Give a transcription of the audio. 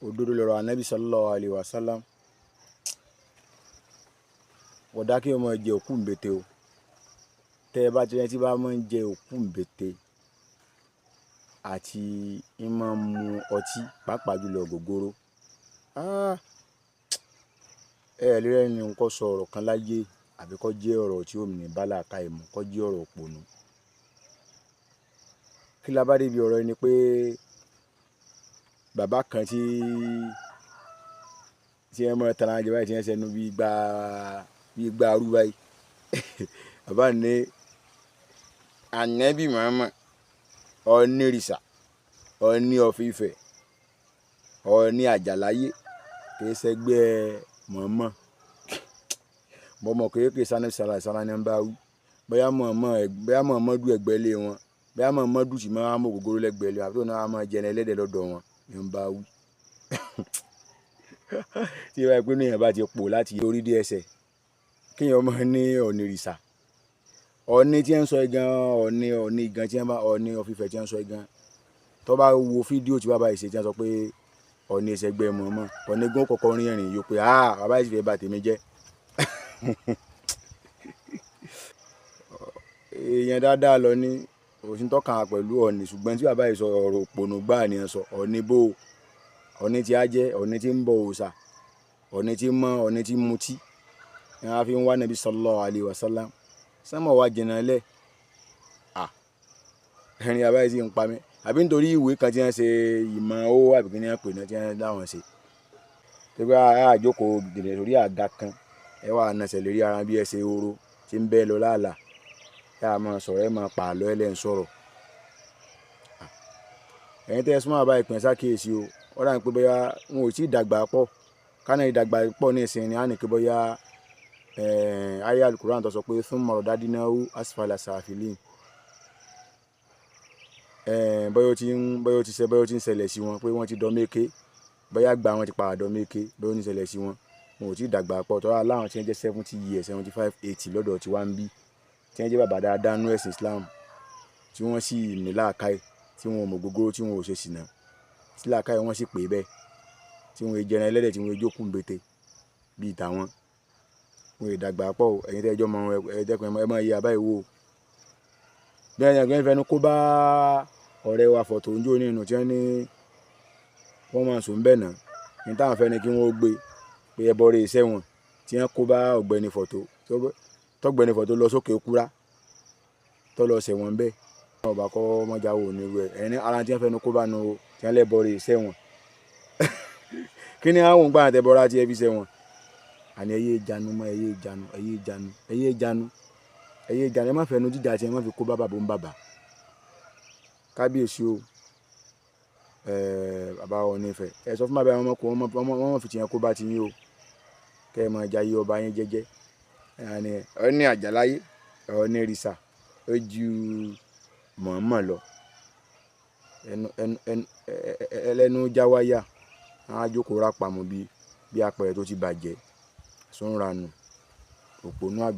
òdodo lọ̀rọ̀ Ànábì sallallahu alaihi wasallam. Ọ̀dà kí ọmọ jẹ òkú ńbete o. Tẹ́ ẹ bá ti rẹ́ tí bá máa ń jẹ òkú ńbete àti ń máa ń mu ọtí pàápàá jùlọ ògógóró. Ẹ lè rẹ́ni nǹkan sọ ọ̀rọ̀ kan láyé àbí kó jẹ́ ọ̀rọ̀ tí ó ní bá làákàyè mu, kó jẹ́ ọ̀rọ̀ òpònú. Kí la bá débi ọ̀rọ̀ ẹni pé bàbá kan tí ẹ mọ̀ tara jẹ báyìí tí ẹ sẹnu bí gba arú báyìí. Bàbá ní Ànábì Muhammad onírìṣà, Ọọ̀ni of Ifẹ̀, Ọọ̀ni àjàláyé kì í ṣẹgbẹ́ mọ̀ọ́mọ̀. Mo mọ̀ pé kì í sáré sàrà ní bá wí. Bóyá Muhammadu ẹgbẹ́ lé wọn, bóyá Muhammadu sì máa mọ ògógóró lẹ́gbẹ̀ẹ́ lé wọn, àbí tó náà máa jẹun ẹlẹ́dẹ̀ lọ́dọ̀ wọn ní bá wí. Tí ìwà ìpinnu yẹn bá ti pò láti orí dé ẹsẹ̀, kí èèyàn máa ní onírìṣà. Ọọ̀ni tí ń sọ igan, Ọọ̀ni igan tí ń bá Ọọ̀ni of Ifẹ̀ tí ń sọ igan. Tó bá wo fídíò tí bàbá yìí ṣe tí wọ́n sọ pé Ọọ̀ni ìṣẹ̀gbẹ́ mọ̀ọ́mọ̀, Ọọ̀ni gún kọ̀ọ̀kan rin ẹ̀rìn yóò pé bàbá yìí sì fẹ́ bà tèmi jẹ́. Èèyàn dáadáa lọ ní òsín tọ́ka pẹ̀lú Ọọ̀ni, ṣùgbọ́n tí bàbá yìí sọ ọ̀rọ̀ òpònú gbáà ni ẹ sọ. Ọọ̀ni bó Ọọ̀ni tí a jẹ́, Ọọ̀ni tí ń bọ òòṣà, Ọọ̀ni tí ń mọ, Ọọ̀ni tí ń mutí. Ni wọ́n fi ń wá Nàbí sallallahu alaihi wasallam. Sánmọ̀ wa jìnnà lẹ̀. Ẹ̀rín bàbá yìí sì ń pa mí. Àbí nítorí ìwé kan tí wọ́n ṣe ìmọ̀ owó àbí kí ni wọ́n pè náà tí wọ́n láwọn ṣe. Tí pé àjókòó dèdè lórí àga kan, ẹ wà nàṣẹ̀ lórí ara bí ẹsẹ̀ ehoro tí ń bẹ́ lọ láàlà. Ẹ á máa sọ̀rọ̀, ẹ máa pa àlọ́ ẹlẹ́ ń sọ̀rọ̀. Ẹ̀yin tẹ́ ẹ súnmọ́ bàbá ìpín sákèésí o. Ó dà ní pé bóyá wọn ò tí ì dàgbà pọ̀. Kánà ìdàgbà pọ̀ ní ìsìn ni á ní pé bóyá ayé Al-Qur'an tó sọ pé thumma radadnahu asfala safilin. Bóyá ó ti ń ṣẹlẹ̀ sí wọn pé wọ́n ti dọ́ méké. Bóyá gbà wọn ti padà dọ́ méké, bóyá ó ń ṣẹlẹ̀ sí wọn. Wọn ò tí ì dàgbà pọ̀. Tọ́ra láwọn tí wọ́n jẹ́ 70 years, 75, 80 lọ́dọ̀ tí wá ń bí. Tí wọ́n jẹ́ bàbá dáadáa nínú ẹ̀sìn Islam. Tí wọ́n sì ní làákàyè, tí wọn ò mọ ògógóró, tí wọn ò ṣe ṣìnà. Tí làákàyè wọn sì pé bẹ́ẹ̀. Tí wọn jẹran ẹlẹ́dẹ̀, tí wọn jókòó ńbete bíi tàwọn. Wọn ò dàgbà pọ̀ o. Ẹ̀yin tẹ́ ẹjọ́ mọ ẹ̀ẹ́dẹ́kun ẹ máa yẹ àbá ìwò. Bí ẹni fẹ́nu kó bá ọ̀rẹ́ wa fọ̀tò ń jó nínú tí wọ́n ní wọ́n máa sùn bẹ́ẹ̀ náà. Ní táwọn fẹ́ ni kí wọ́n gbé pé ẹbọ rẹ̀ iṣẹ́ wọn tí wọ́n kó bá ọ̀gbẹ́ni fọ̀tò. Tọ́gbẹ́ni fọ̀tò lọ sókè òkúra tó lọ sẹ̀wọ̀n bẹ́ẹ̀. Ọba kọ́ mọ́jà wò ní irú ẹ̀. Ẹni ara tí wọ́n fẹ́nu kó bá nu o tí wọ́n lẹ́bọ rẹ̀ iṣẹ́ wọn. Kí ni àwọn òǹgbà àtẹ̀bọ́ra tí ẹ fi ṣẹ́ wọn? Àní ẹyẹ ìjánu mọ́ ẹyẹ ìjánu, ẹyẹ ìjánu, ẹyẹ ìjánu, ẹyẹ ìjánu. Ẹ má fẹ́nu jíjà tí ẹ má fi kó bá bàbá ń bàbá. Kábíyèsí o. Bàbá Ọọ̀ni Ifẹ̀. Ẹ sọ fún bàbá wọn fi tìyẹn kó bá ti yín o. Kẹ́ ẹ máa jayé ọba yín jẹ́jẹ́. Ọọ̀ni àjàláyé, Ọọ̀ni ìrìṣà, ó ju mọ̀ọ́mọ̀ lọ. Ẹlẹ́nu jáwáyà. Àwọn ajókòó rápamọ́ bí apẹ̀rẹ̀ tó ti bàjẹ́. Sọ́nranù. Òpònú àgbà.